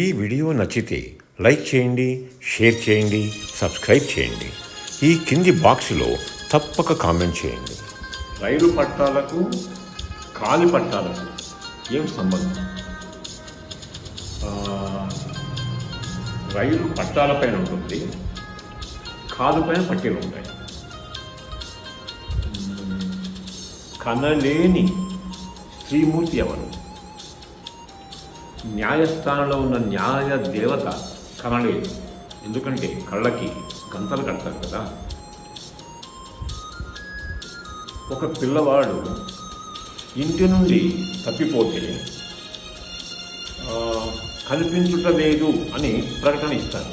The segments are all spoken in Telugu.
ఈ వీడియో నచ్చితే లైక్ చేయండి, షేర్ చేయండి, సబ్స్క్రైబ్ చేయండి. ఈ కింది బాక్స్లో తప్పక కామెంట్ చేయండి. రైలు పట్టాలకు కాలి పట్టాలకు ఏం సంబంధం? రైలు పట్టాలపైన ఉంటుంది, కాలుపైన పట్టీలు ఉంటాయి. కనలేని శ్రీమూర్తి ఎవరు? న్యాయస్థానంలో ఉన్న న్యాయ దేవత కనలేదు. ఎందుకంటే కళ్ళకి గంతలు కడతారు కదా. ఒక పిల్లవాడు ఇంటి నుండి తప్పిపోతే కనిపించుట లేదు అని ప్రకటన ఇస్తారు.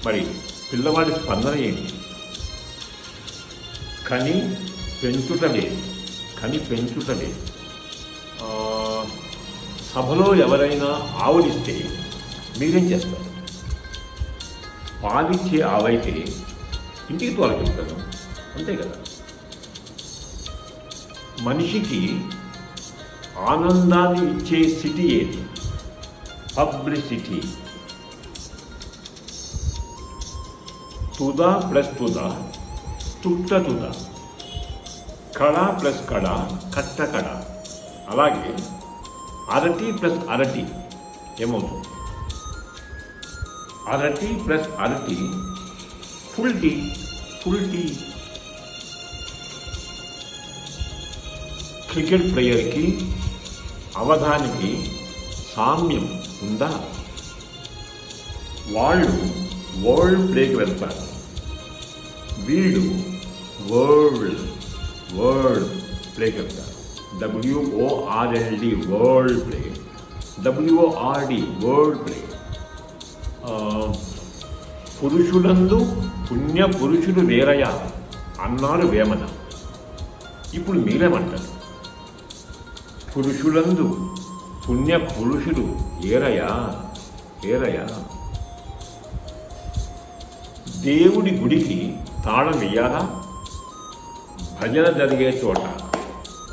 మరి పిల్లవాడి స్పందన ఏంటి? కని పెంచుట లేదు. సభలో ఎవరైనా ఆవులిస్తే మీరేం చేస్తారు? పాలిచ్చే ఆవైతే ఇంటికి తోలకెళ్తాను, అంతే కదా. మనిషికి ఆనందాన్ని ఇచ్చే సిటీ ఏది? పబ్లిసిటీ. తుదా ప్లస్ తుదా తుట్ట తుదా, కళ ప్లస్ కళ కట్ట కళ. అలాగే అరటి ప్లస్ అరటి ఏమవుతుంది? అరటి ప్లస్ అరటి ఫుల్ టీ. క్రికెట్ ప్లేయర్కి అవధానికి సామ్యం ఉందా? వాళ్ళు వరల్డ్ ప్లేకి వెళ్తారు, వీళ్ళు వరల్డ్ ప్లేకి వెళ్తారు. WORLD world play, WORD world play. పురుషులందు పుణ్య పురుషులు వేరయా అన్నారు వేమన. ఇప్పుడు మీరేమంటారు? పురుషులందు పుణ్య పురుషులు ఏరయా. దేవుడి గుడికి తాళం వేయాలా? భజన జరిగే చోట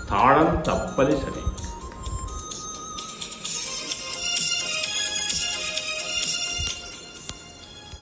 తాళం తప్పనిసరి.